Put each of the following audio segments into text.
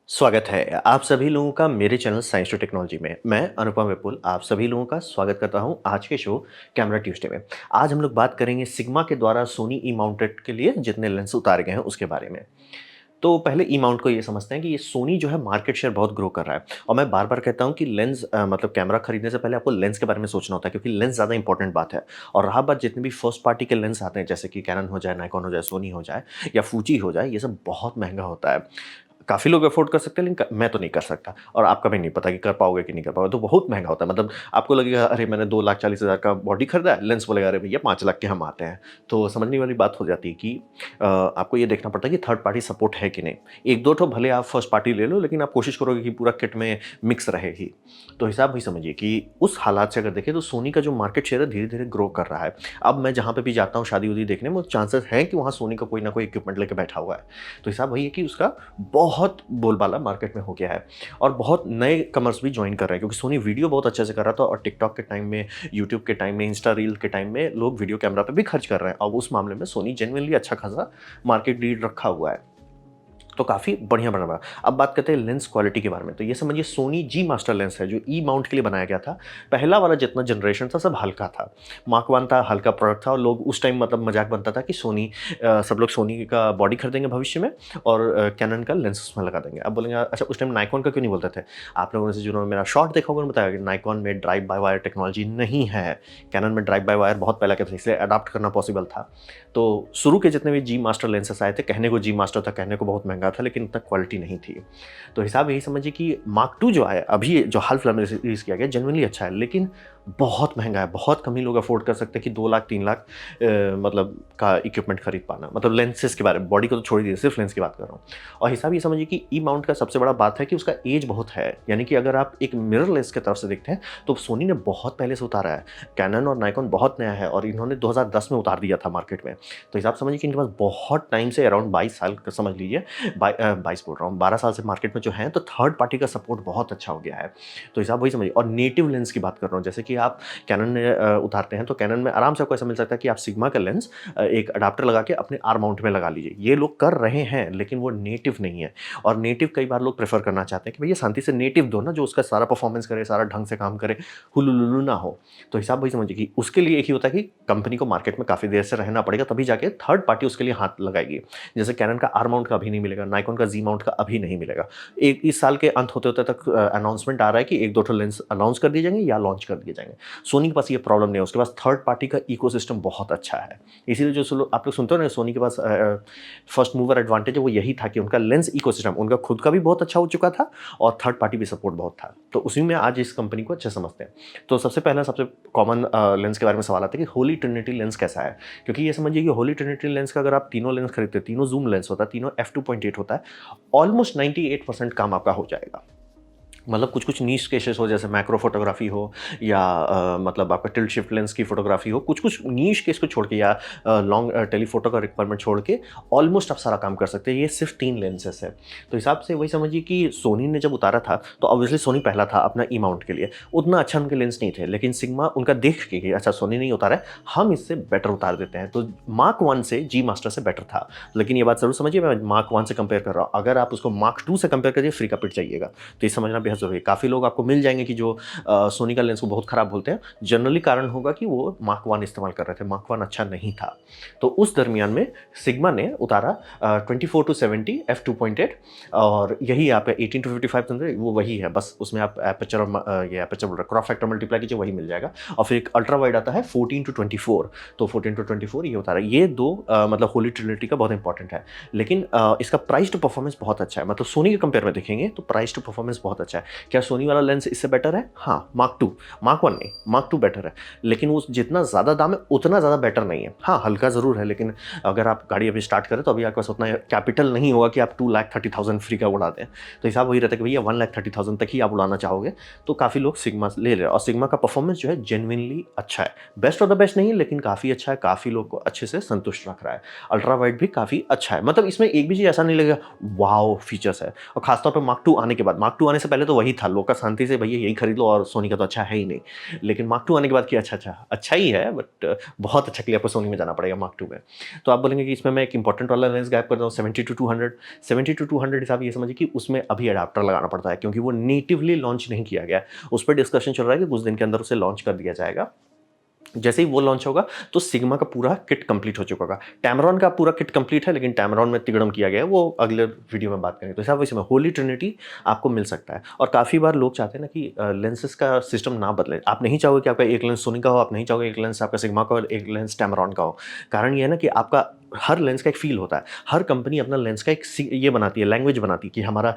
स्वागत है आप सभी लोगों का मेरे चैनल साइंस टू टेक्नोलॉजी में। मैं अनुपम विपुल आप सभी लोगों का स्वागत करता हूं आज के शो कैमरा ट्यूसडे में। आज हम लोग बात करेंगे सिग्मा के द्वारा सोनी ई माउंटेड के लिए जितने लेंस उतारे गए हैं उसके बारे में। तो पहले ई माउंट को ये समझते हैं कि ये सोनी जो है मार्केट शेयर बहुत ग्रो कर रहा है। और मैं बार-बार कहता हूं कि लेंस मतलब कैमरा खरीदने से पहले आपको लेंस के बारे में सोचना होता है क्योंकि लेंस ज़्यादा इंपॉर्टेंट बात है। और रहा बात जितने भी फर्स्ट पार्टी के लेंस आते हैं जैसे कि कैनन हो जाए, निकॉन हो जाए, सोनी हो जाए या फूजी हो जाए, ये सब बहुत महँगा होता है। काफ़ी लोग अफ़ोर्ड कर सकते हैं लेकिन क मैं तो नहीं कर सकता और आपका भी नहीं पता कि कर पाओगे कि नहीं कर पाओगे, तो बहुत महँगा होता है। मतलब आपको लगेगा अरे मैंने 2,40,000 का बॉडी खरीदा है, लेंस बोलेगा अरे भैया 5 लाख के हम आते हैं। तो समझने वाली बात हो जाती है कि आपको ये देखना पड़ता है कि थर्ड पार्टी सपोर्ट है कि नहीं। 1-2 ठो भले आप फर्स्ट पार्टी ले लो लेकिन आप कोशिश करोगे कि पूरा किट में मिक्स रहे ही। तो हिसाब वही समझिए कि उस हालात से अगर देखें तो सोनी का जो मार्केट शेयर है धीरे-धीरे ग्रो कर रहा है। अब मैं जहाँ पे भी जाता हूँ शादी-वादी देखने में चांसेस हैं कि वहाँ सोनी का कोई ना कोई इक्विपमेंट लेके बैठा हुआ है। तो हिसाब वही है कि उसका बहुत बोलबाला मार्केट में हो गया है और बहुत नए कमर्स भी ज्वाइन कर रहे हैं क्योंकि सोनी वीडियो बहुत अच्छे से कर रहा था और टिकटॉक के टाइम में, यूट्यूब के टाइम में, इंस्टा रील के टाइम में लोग वीडियो कैमरा पे भी खर्च कर रहे हैं और उस मामले में सोनी जेन्युइनली अच्छा खासा मार्केट लीड रखा हुआ है। तो काफ़ी बढ़िया बना हुआ। अब बात करते हैं लेंस क्वालिटी के बारे में। तो ये समझिए सोनी जी मास्टर लेंस है जो ई माउंट के लिए बनाया गया था। पहला वाला जितना जनरेशन था सब हल्का था। मार्क 1 था, हल्का प्रोडक्ट था और लोग उस टाइम मतलब मज़ाक बनता था कि सोनी सब लोग सोनी का बॉडी खरीदेंगे भविष्य में और कैनन का लेंस उसमें लगा देंगे। अब बोलेंगे अच्छा उस टाइम नाइकॉन का क्यों नहीं बोलते थे? आप लोगों में से जिन्होंने मेरा शॉर्ट देखा होगा उन्होंने बताया कि नाइकॉन में ड्राइव बाय वायर टेक्नोलॉजी नहीं है। कैनन में ड्राइव बाय वायर बहुत पहले के थे इसलिए अडॉप्ट करना पॉसिबल था। तो शुरू के जितने भी जी मास्टर लेंसेस आए थे कहने को जी मास्टर था, कहने को बहुत महँगा था लेकिन उतना क्वालिटी नहीं थी। तो हिसाब यही समझिए कि मार्क 2 जो आया अभी जो हाल फिलहाल में रिलीज़ किया गया जेनुइनली अच्छा है लेकिन बहुत महँगा है। बहुत कम ही लोग अफ़ोर्ड कर सकते हैं कि 2 लाख 3 लाख मतलब का इक्विपमेंट खरीद पाना। मतलब लेंसेज़ के बारे में, बॉडी को तो छोड़ ही दीजिए, सिर्फ़ लेंस की बात कर रहा हूँ। और हिसाब ये समझिए कि ई माउंट का सबसे बड़ा बात है कि उसका ऐज बहुत है। यानी कि अगर आप एक मिररलेस की तरफ से देखते हैं तो सोनी ने बहुत पहले से उतारा है। कैनन और नाइकॉन बहुत नया है और इन्होंने 2010 में उतार दिया था मार्केट में। तो हिसाब समझिए कि इनके पास बहुत टाइम से अराउंड 22 साल का समझ लीजिए 22 बोल रहा हूँ 12 साल से मार्केट में जो हैं तो थर्ड पार्टी का सपोर्ट बहुत अच्छा हो गया है। तो हिसाब वही समझिए और नेटिव लेंस की बात कर रहा हूँ जैसे कि आप कैनन में उतारते हैं तो कैनन में आराम से आपको ऐसा मिल सकता है कि आप सिग्मा का लेंस एक अडाप्टर लगा के अपने आर माउंट में लगा लीजिए। ये लोग कर रहे हैं लेकिन वो नेटिव नहीं है और नेटिव कई बार लोग प्रेफर करना चाहते हैं कि भैया शांति से नेटिव दो ना जो उसका सारा परफॉर्मेंस करे, सारा ढंग से काम करे, हुलुलुलु ना हो। तो हिसाब वही समझिए कि उसके लिए एक ही होता है कि कंपनी को मार्केट में काफ़ी देर से रहना पड़ेगा तभी जाके थर्ड पार्टी उसके लिए हाथ लगाएगी। जैसे कैनन का आर माउंट का अभी नहीं मिलेगा, नाइकॉन का जी माउंट का अभी नहीं मिलेगा। एक इस साल के अंत होते-होते तक अनाउंसमेंट आ रहा है कि 1-2 ठो लेंस अनाउंस कर दिए जाएँगे या लॉन्च कर दिए जाएँगे। सोनी के पास ये प्रॉब्लम नहीं है, उसके पास थर्ड पार्टी का इकोसिस्टम बहुत अच्छा है। इसीलिए जो सो आप लोग सुनते हो ना सोनी के पास फर्स्ट मूवर एडवांटेज है वो यही था कि उनका लेंस इकोसिस्टम उनका खुद का भी बहुत अच्छा हो चुका था और थर्ड पार्टी भी सपोर्ट बहुत था। तो उसी में आज इस कंपनी को अच्छे समझते हैं। तो सबसे पहला सबसे कॉमन लेंस के बारे में सवाल आता है कि होली ट्रिनिटी लेंस कैसा है? क्योंकि ये समझिए कि होली ट्रिनिटी लेंस का अगर आप तीनों लेंस खरीदते हैं, तीनों ज़ूम लेंस होता है, तीनों f2.8 होता है, ऑलमोस्ट 98% काम आपका हो जाएगा। मतलब कुछ-कुछ नीश केसेस हो जैसे मैक्रो फोटोग्राफी हो या मतलब आपका टिल्ट शिफ्ट लेंस की फोटोग्राफी हो, कुछ-कुछ नीश केस को छोड़ के या लॉन्ग टेलीफोटो का रिक्वायरमेंट छोड़ के ऑलमोस्ट आप सारा काम कर सकते हैं। ये सिर्फ़ 3 लेंसेज़ है। तो हिसाब से वही समझिए कि सोनी ने जब उतारा था, तो ऑब्वियसली सोनी पहला था अपना ई माउंट के लिए। उतना अच्छा उनके लेंस नहीं थे, लेकिन सिग्मा उनका देख के कि अच्छा सोनी नहीं उतारा है, हम इससे बेटर उतार देते हैं। तो मार्क 1 से जी मास्टर से बेटर था। लेकिन ये बात ज़रूर समझिए मैं मार्क 1 से कंपेयर कर रहा हूँ। अगर आप उसको मार्क 2 से कंपेयर करिए, फ्री का पिट जाइएगा। तो ये समझना बेहद ज़रूरी है। काफ़ी लोग आपको मिल जाएँगे कि जो सोनी का लेंस को बहुत खराब बोलते हैं। जनरली कारण होगा कि वो मार्क 1 इस्तेमाल कर रहे थे, मार्क 1 अच्छा नहीं था। तो उस दरमियान में सिग्मा ने उतारा 24 टू 70 f2.8 और यही यहाँ पे 18 टू 55 वो वही है, बस उसमें आप एपर्चर ये एपर्चर बोल रहा क्रॉस फैक्टर मल्टीप्लाई कीजिए वही मिल जाएगा और फिर एक अल्ट्रा वाइड आता है 14 टू 24 तो 14 टू 24 ये उतारा। ये दो मतलब होली ट्रिनिटी का बहुत इंपॉर्टेंट है। लेकिन इसका प्राइस टू परफॉर्मेंस बहुत अच्छा है। मतलब सोनी के कंपेयर में देखेंगे तो प्राइस टू परफॉर्मेंस बहुत अच्छा है। क्या सोनी वाला लेंस इससे बेटर है? हाँ, मार्क 2, मार्क 1 नहीं, मार्क 2 बेटर है। लेकिन वो जितना ज़्यादा दाम है उतना ज़्यादा बेटर नहीं है। हाँ, हल्का ज़रूर है लेकिन अगर आप गाड़ी अभी स्टार्ट करें तो अभी आपके पास उतना कैपिटल नहीं होगा कि आप 2,30,000 फ्री का उड़ा दें। तो हिसाब वही रहता है कि भैया 1,30,000 तक ही आप उड़ाना चाहोगे तो काफ़ी लोग सिग्मा ले रहे हैं और सिग्मा का परफॉर्मेंस जो है जेन्युइनली अच्छा है। बेस्ट ऑफ द बेस्ट नहीं है लेकिन काफ़ी अच्छा है, काफ़ी लोग को अच्छे से संतुष्ट रख रहा है। अल्ट्रा वाइड भी काफ़ी अच्छा है। मतलब इसमें एक भी चीज़ ऐसा नहीं लगेगा वाओ फीचर्स है और खासतौर पे मार्क 2 आने के बाद, मार्क 2 आने से पहले तो वही था, लोग का शांति से भैया यही खरीद लो और सोनी का तो अच्छा है ही नहीं। लेकिन मार्क 2 आने के बाद कि अच्छा ही है, बट बहुत अच्छा के लिए आपको सोनी में जाना पड़ेगा मार्क 2 में। तो आप बोलेंगे कि इसमें मैं एक इंपॉर्टेंट वाला लेंस गायब कर रहा हूँ 70-200 हिसाब ये समझिए कि उसमें अभी अडाप्टर लगाना पड़ता है, क्योंकि वो नेटिवली लॉन्च नहीं किया गया है। उस पर डिस्कशन चल रहा है कि कुछ दिन के अंदर उसे लॉन्च कर दिया जाएगा। जैसे ही वो लॉन्च होगा तो सिग्मा का पूरा किट कंप्लीट हो चुका होगा। टैमरॉन का पूरा किट कंप्लीट है, लेकिन टैमरॉन में तिगड़म किया गया है, वो अगले वीडियो में बात करेंगे। तो हिसाब इसमें होली ट्रिनिटी आपको मिल सकता है। और काफ़ी बार लोग चाहते हैं ना कि लेंसेज का सिस्टम ना बदले। आप नहीं चाहोगे कि आपका एक लेंस सोनी का हो, आप नहीं चाहोगे एक लेंस आपका सिग्मा का हो, एक लेंस टैमरॉन का हो। कारण ये है ना कि आपका हर लेंस का एक फील होता है। हर कंपनी अपना लेंस का एक ये बनाती है, लैंग्वेज बनाती है कि हमारा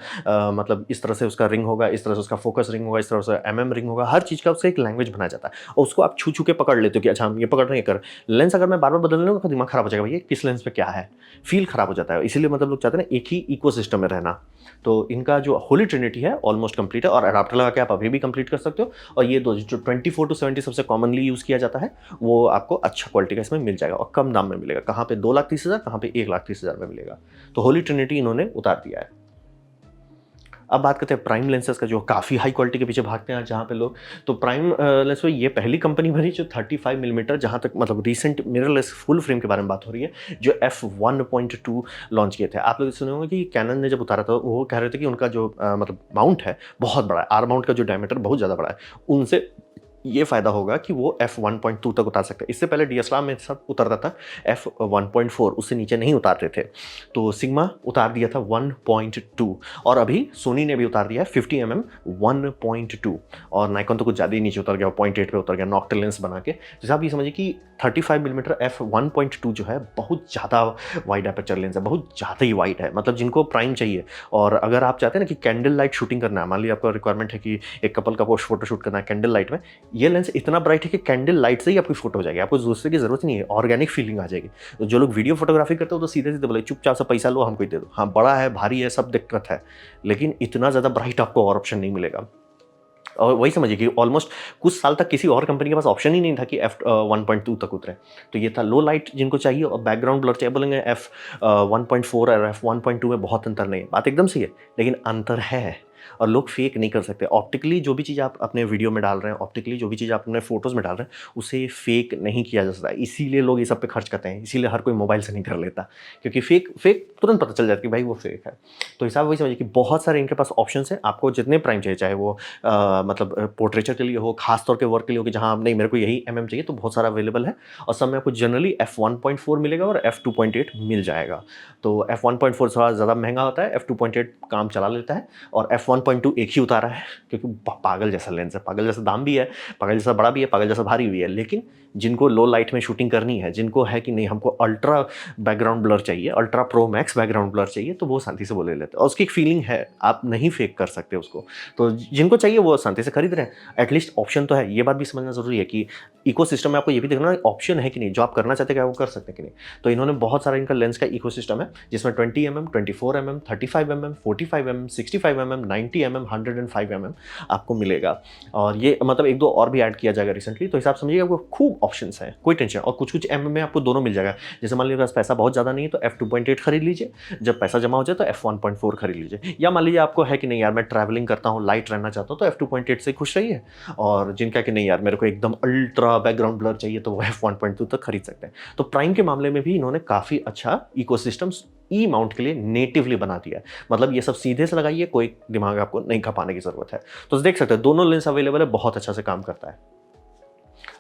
मतलब इस तरह से उसका रिंग होगा, इस तरह से उसका फोकस रिंग होगा, इस तरह से रिंग होगा। हर चीज़ का उसका एक लैंग्वेज बनाया जाता है और उसको आप छू छू के पकड़ लेते हो कि अच्छा हम ये पकड़ रहे हैं कर। लेंस अगर मैं बार बार बदल लूँगा तो दिमाग खराब हो जाएगा, भैया किस लेंस पे क्या है, फील खराब हो जाता है। इसीलिए मतलब लोग चाहते हैं ना एक ही इकोसिस्टम में रहना। तो इनका जो होली ट्रिनिटी है ऑलमोस्ट कंप्लीट है, और अडाप्टर लगा के आप अभी भी कंप्लीट कर सकते हो। और ये दो जो 24-70 सबसे कॉमनली यूज़ किया जाता है, वो आपको अच्छा क्वालिटी का इसमें मिल जाएगा और कम दाम में मिलेगा। कहाँ पे 2,30,000, कहाँ पे 1,30,000 में मिलेगा। तो होली ट्रिनिटी इन्होंने उतार दिया है। अब बात करते हैं प्राइम लेंसेज का, जो काफ़ी हाई क्वालिटी के पीछे भागते हैं जहाँ पे लोग। तो प्राइम लेंस में ये पहली कंपनी बनी जो 35 मिलीमीटर, जहाँ तक मतलब रिसेंट मिररलेस फुल फ्रेम के बारे में बात हो रही है, जो f1.2 लॉन्च किए थे। आप लोग सुने होंगे कि कैनन ने जब उतारा था वो कह रहे थे कि उनका जो मतलब माउंट है बहुत बड़ा है, आर माउंट का जो डायमीटर बहुत ज़्यादा बड़ा है, उनसे ये फ़ायदा होगा कि वो f1.2 तक उतार सकते हैं। इससे पहले डीएसएलआर में सब उतरता था f1.4, उससे नीचे नहीं उतारते थे। तो सिग्मा उतार दिया था 1.2, और अभी सोनी ने भी उतार दिया है 50 mm 1.2, और नाइकॉन तो कुछ ज़्यादा ही नीचे उतर गया, 0.8 पे उतर गया नॉक्टिल लेंस बना के। जैसे आप ये समझिए कि 35 मिलीमीटर f1.2 जो है बहुत ज़्यादा वाइड एपर्चर लेंस है, बहुत ज़्यादा ही वाइड है। मतलब जिनको प्राइम चाहिए, और अगर आप चाहते हैं ना कि कैंडल लाइट शूटिंग करना है, मान लीजिए आपका रिक्वायरमेंट है कि एक कपल का पोस्ट फोटो शूट करना है कैंडल लाइट में, ये लेंस इतना ब्राइट है कि कैंडल लाइट से ही आपकी फोटो हो जाएगी, आपको दूसरे की जरूरत नहीं है, ऑर्गेनिक फीलिंग आ जाएगी। तो जो लोग वीडियो फोटोग्राफी करते हो तो सीधे सीधे बोले चुपचाप से पैसा लो हमको ही दे दो, हाँ बड़ा है भारी है सब दिक्कत है, लेकिन इतना ज़्यादा ब्राइट आपको और ऑप्शन नहीं मिलेगा। और वही समझिए कि ऑलमोस्ट कुछ साल तक किसी और कंपनी के पास ऑप्शन ही नहीं था कि f1.2 तक उतरे। तो ये था लो लाइट जिनको चाहिए और बैकग्राउंड ब्लर चाहिए, बोलेंगे f1.4 और f1.2 में बहुत अंतर नहीं है, बात एकदम सही है, लेकिन अंतर है और लोग फेक नहीं कर सकते। ऑप्टिकली जो भी चीज़ आप अपने वीडियो में डाल रहे हैं, ऑप्टिकली जो भी चीज़ आप अपने फोटोज़ में डाल रहे हैं, उसे फेक नहीं किया जा सकता। इसीलिए लोग ये सब पे खर्च करते हैं, इसीलिए हर कोई मोबाइल से नहीं कर लेता, क्योंकि फेक तुरंत पता चल जाता है कि भाई वो फेक है। तो हिसाब वही समझिए कि बहुत सारे इनके पास ऑप्शन हैं, आपको जितने प्राइम चाहिए, चाहे वो मतलब पोर्ट्रेचर के लिए हो, खास तौर के वर्क के लिए हो कि जहाँ नहीं मेरे को यही चाहिए, तो बहुत सारा अवेलेबल है। और सब में आपको जनरली f1.4 मिलेगा और f2.8 मिल जाएगा। तो f1.4 थोड़ा ज़्यादा महंगा होता है, f2.8 काम चला लेता है, और f1.2 एक ही उतारा है क्योंकि पागल जैसा लेंस है, पागल जैसा दाम भी है, पागल जैसा बड़ा भी है, पागल जैसा भारी भी है। लेकिन जिनको लो लाइट में शूटिंग करनी है, जिनको है कि नहीं हमको अल्ट्रा बैकग्राउंड ब्लर चाहिए, ultra pro max background blur चाहिए, तो वो शांति से वो ले लेते हैं, और उसकी एक फीलिंग है, आप नहीं फेक कर सकते उसको। तो जिनको चाहिए वो शांति से खरीद रहे हैं, एटलीस्ट ऑप्शन तो है। ये बात भी समझना जरूरी है कि इकोसिस्टम में आपको ये भी देखना ऑप्शन है कि नहीं, जो आप करना चाहते हैं क्या वो कर सकते हैं कि नहीं। तो इन्होंने बहुत सारा इनका लेंस का इकोसिस्टम है, जिसमें 20 mm, 24 mm, 35 mm, 45 mm, 65 mm, 90 mm, 105 mm आपको मिलेगा। और ये मतलब एक दो और भी ऐड किया जाएगा रिसेंटली। तो हिसाब समझिएगा आपको खूब ऑप्शंस हैं, कोई टेंशन। और कुछ एम में आपको दोनों मिल जाएगा। जैसे मान लीजिए पैसा बहुत ज़्यादा नहीं है तो f2.8 खरीद लीजिए, जब पैसा जमा हो जाए तो f1.4 खरीद लीजिए। या मान लीजिए आपको है कि नहीं यार मैं ट्रैवलिंग करता हूँ, लाइट रहना चाहता हूँ, तो f2.8 से खुश रहिए। और जिनका कि नहीं यार मेरे को एकदम अल्ट्रा बैकग्राउंड ब्लर चाहिए, तो वो f1.2 तक खरीद सकते हैं। तो प्राइम के मामले में भी इन्होंने काफ़ी अच्छा इकोसिस्टम ई माउंट के लिए नेटिवली बना दिया है। मतलब ये सब सीधे से लगाइए, कोई दिमाग आपको नहीं खपाने की जरूरत है। तो देख सकते हैं दोनों लेंस अवेलेबल है, बहुत अच्छा से काम करता है।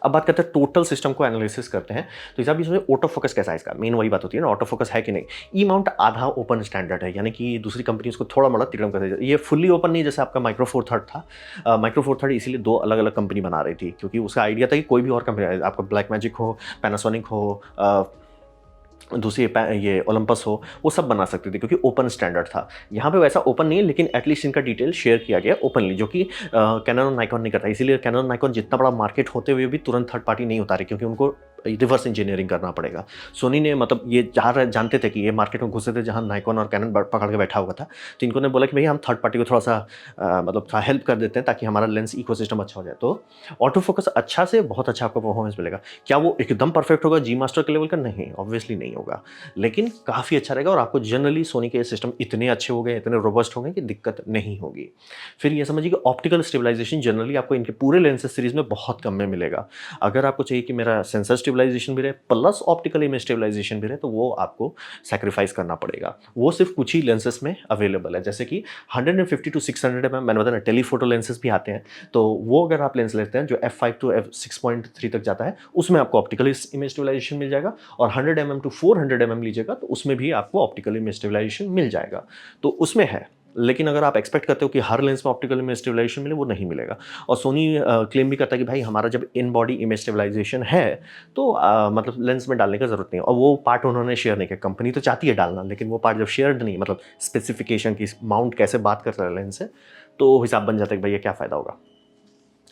अब बात करते हैं टोटल सिस्टम को एनालिसिस करते हैं। तो हिसाब से ऑटो फोकस कैसा है इसका, मेन वही बात होती है ना, ऑटो फोकस है कि नहीं। ई माउंट आधा ओपन स्टैंडर्ड है, यानी कि दूसरी कंपनी उसको थोड़ा मोड़ा तिकड़म कर देती है। ये फुल्ली ओपन नहीं, जैसे आपका माइक्रो फोर थर्ड था। माइक्रो फोर थर्ड इसीलिए दो अलग अलग कंपनी बना रही थी, क्योंकि उसका आइडिया था कि कोई भी और कंपनी, आपका ब्लैक मैजिक हो, पैनासोनिक हो, दूसरी ये ओलंपस हो, वो सब बना सकते थे क्योंकि ओपन स्टैंडर्ड था। यहाँ पे वैसा ओपन नहीं है, लेकिन एटलीस्ट इनका डिटेल शेयर किया गया ओपनली, जो कि कैनन और नाइकॉन नहीं करता। इसीलिए कैनन और नाइकॉन जितना बड़ा मार्केट होते हुए भी तुरंत थर्ड पार्टी नहीं उतारे, क्योंकि उनको रिवर्स इंजीनियरिंग करना पड़ेगा। सोनी ने मतलब ये जानते थे कि ये मार्केट में घुसे थे जहाँ नाइकॉन और कैनन पकड़ के बैठा हुआ था, तो इनको ने बोला कि भैया हम थर्ड पार्टी को थोड़ा-सा मतलब थोड़ा हेल्प कर देते हैं ताकि हमारा लेंस इकोसिस्टम अच्छा हो जाए। तो ऑटो फोकस अच्छा से बहुत अच्छा आपको परफॉर्मेंस मिलेगा। क्या वो एकदम परफेक्ट होगा जी मास्टर के लेवल का? नहीं, ऑब्वियसली नहीं होगा। लेकिन काफ़ी अच्छा रहेगा और आपको जनरली सोनी के सिस्टम इतने अच्छे हो गए, इतने रोबस्ट हो गए कि दिक्कत नहीं होगी। फिर ये समझिए कि ऑप्टिकल स्टेबलाइजेशन जनरली आपको इनके पूरे लेंसेज सीरीज़ में बहुत कम में मिलेगा। अगर आपको चाहिए कि मेरा सेंसर स्टेबलाइजेशन भी रहे प्लस ऑप्टिकल इमेज स्टेबलाइजेशन भी रहे, तो वो आपको सैक्रिफाइस करना पड़ेगा। वो सिर्फ कुछ ही लेंसेज में अवेलेबल है, जैसे कि 150 टू 600 एमएम मैंने बताया ना, टेलीफोटो लेंसेज भी आते हैं। तो वो अगर आप लेंस लेते हैं जो f5 टू f6.3 तक जाता है, उसमें आपको ऑप्टिकल इमेज स्टेबलाइजेशन मिल जाएगा। और 100 mm टू 400 mm लीजिएगा तो उसमें भी आपको ऑप्टिकल इमेज स्टेबलाइजेशन मिल जाएगा। तो उसमें है। लेकिन अगर आप एक्सपेक्ट करते हो कि हर लेंस में ऑप्टिकल इमेज स्टेबलाइजेशन मिले, वो नहीं मिलेगा। और सोनी क्लेम भी करता है कि भाई हमारा जब इन बॉडी इमेज स्टेबलाइजेशन है तो मतलब लेंस में डालने का जरूरत नहीं है। और वो पार्ट उन्होंने शेयर नहीं किया। कंपनी तो चाहती है डालना, लेकिन वो पार्ट जब शेयर्ड नहीं, मतलब स्पेसिफिकेशन की माउंट कैसे बात करता है लेंस से, तो हिसाब बन जाता है कि भैया क्या फ़ायदा होगा।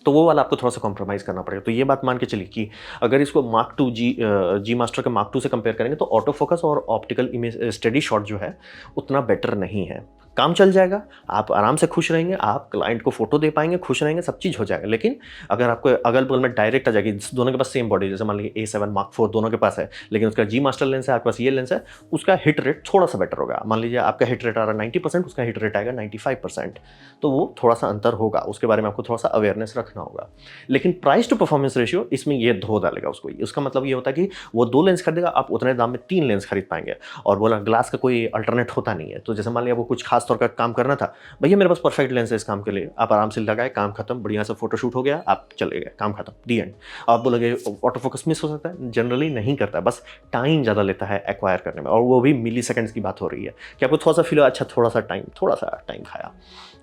तो वो वाला आपको थोड़ा-सा कॉम्प्रोमाइज़ करना पड़ेगा। तो ये बात मान के चलिए कि अगर इसको मार्क टू जी मास्टर के मार्क टू से कंपेयर करेंगे तो ऑटो फोकस और ऑप्टिकल इमेज स्टेडी शॉट जो है, उतना बेटर नहीं है। काम चल जाएगा, आप आराम से खुश रहेंगे, आप क्लाइंट को फ़ोटो दे पाएँगे, खुश रहेंगे, सब चीज़ हो जाएगा। लेकिन अगर आपको अगल-बगल में डायरेक्ट आ जाएगी, दोनों के पास सेम बॉडी, जैसे मान लीजिए A7 मार्क 4 दोनों के पास है, लेकिन उसका जी मास्टर लेंस है, आपके पास ये लेंस है, उसका हिट रेट थोड़ा-सा बेटर होगा। मान लीजिए आपका हिट रेट आ रहा है 90%, उसका हिट रेट आएगा 95%। तो वो थोड़ा-सा अंतर होगा, उसके बारे में आपको थोड़ा-सा अवेयरनेस रखना होगा। लेकिन प्राइस टू परफॉर्मेंस रेशियो इसमें ये धो डालेगा उसको। उसका मतलब ये होता है कि वो 2 लेंस खरीदेगा, आप उतने दाम में 3 लेंस खरीद पाएँगे। और बोला ग्लास का कोई अल्टरनेट होता नहीं है। तो जैसे मान लिया आपको कुछ खास तौर का काम करना था, भैया मेरे पास परफेक्ट लेंस है इस काम के लिए। आप आराम से लगाए, काम खत्म, बढ़िया से फोटोशूट हो गया, आप चले गए, काम खत्म, दी एंड। आप बोलोगे ऑटो फोकस मिस हो सकता है, जनरली नहीं करता है, बस टाइम ज़्यादा लेता है एक्वायर करने में, और वो भी मिलीसेकंड्स की बात हो रही है कि आपको थोड़ा-सा फील हो, अच्छा थोड़ा-सा टाइम खाया।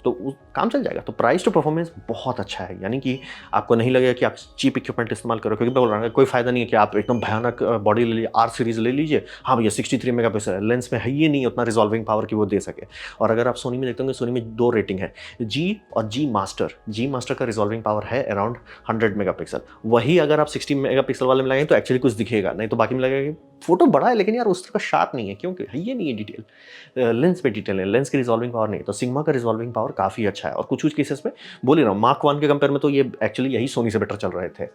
तो काम चल जाएगा। तो प्राइस टू परफॉर्मेंस बहुत अच्छा है, यानी कि आपको नहीं लगेगा कि आप चीप इक्विपमेंट इस्तेमाल करो, क्योंकि बोल रहा हूँ कोई फायदा नहीं है कि आप एकदम भयानक बॉडी ले लीजिए, आर सीरीज ले लीजिए, हाँ भैया 63 मेगापिक्सल लेंस में है, ये नहीं उतना रिजॉल्विंग पावर की वो दे सके। और अगर आप सोनी में देखते होंगे, सोनी में 2 रेटिंग है, जी और जी मास्टर का रिजॉल्विंग पावर है अराउंड 100 मेगापिक्सल। वही अगर आप 60 मेगापिक्सल वाले में लगाएंगे तो एक्चुअली कुछ दिखेगा नहीं, तो बाकी में लगेगा कि फोटो बड़ा है लेकिन यार उस तरह का शार्प नहीं है, क्योंकि ये नहीं है डिटेल, लेंस पे डिटेल है, लेंस की रिजॉल्विंग पावर नहीं है। तो सिग्मा का रिजॉल्विंग पावर काफ़ी अच्छा है, और कुछ केसेस में बोल ही रहा हूँ मार्क 1 के कंपेयर में तो ये एक्चुअली यही सोनी से बेटर चल रहे थे।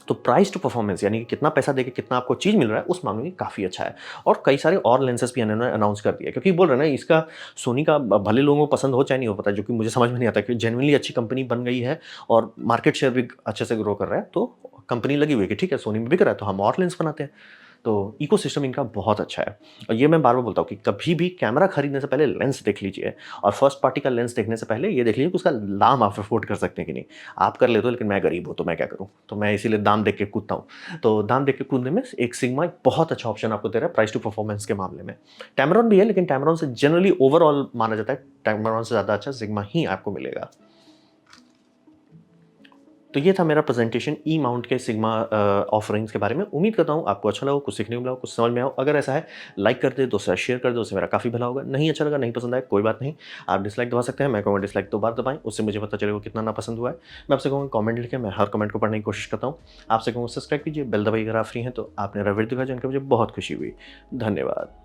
तो प्राइस टू परफॉर्मेंस यानी कि कितना पैसा देके कितना आपको चीज़ मिल रहा है, उस मामले में काफ़ी अच्छा है। और कई सारे और लेंसेज भी इन्होंने अनाउंस कर दिया, क्योंकि बोल रहे हैं ना इसका सोनी का भले लोगों को पसंद हो चाहे नहीं हो, पता है जो कि मुझे समझ में नहीं आता कि जेन्युइनली अच्छी कंपनी बन गई है और मार्केट शेयर भी अच्छे से ग्रो कर रहा है, तो कंपनी लगी हुई है कि ठीक है सोनी में बिक रहा है तो हम और लेंस बनाते हैं। तो इकोसिस्टम इनका बहुत अच्छा है। और ये मैं बार-बार बोलता हूँ कि कभी भी कैमरा खरीदने से पहले लेंस देख लीजिए, और फर्स्ट पार्टी का लेंस देखने से पहले ये देख लीजिए कि उसका दाम आप अफ़ोर्ड कर सकते हैं कि नहीं। आप कर लेते हो, लेकिन मैं गरीब हूँ तो मैं क्या करूँ? तो मैं इसीलिए दाम देख के कूदता हूँ। तो दाम देख के कूदने में एक सिग्मा एक बहुत अच्छा ऑप्शन आपको दे रहा है प्राइस टू परफॉर्मेंस के मामले में। टैमरॉन भी है, लेकिन टैमरॉन से जनरली ओवरऑल माना जाता है टैमरॉन से ज़्यादा अच्छा सिग्मा ही आपको मिलेगा। तो ये था मेरा प्रेजेंटेशन ई माउंट के सिग्मा ऑफरिंग्स के बारे में। उम्मीद करता हूँ आपको अच्छा लगा, कुछ सीखने को मिला हो, कुछ समझ में आओ। अगर ऐसा है लाइक कर दे, दोस्तों शेयर कर दो, उससे मेरा काफ़ी भला होगा। नहीं अच्छा लगा, नहीं पसंद आया, कोई बात नहीं, आप डिसलाइक दबा सकते हैं। मैं कहूँगा डिसलाइक 2 बार दबाएं, उससे मुझे पता चलेगा कितना ना पसंद हुआ है। मैं आपसे कहूँगा कमेंट लिखें, मैं हर कमेंट को पढ़ने की कोशिश करता हूँ। आपसे कहूँगा सब्सक्राइब कीजिए, बेल दबाइए अगर आप फ्री हैं तो। आपने मेरा वीडियो दिखा जानकर मुझे बहुत खुशी हुई। धन्यवाद।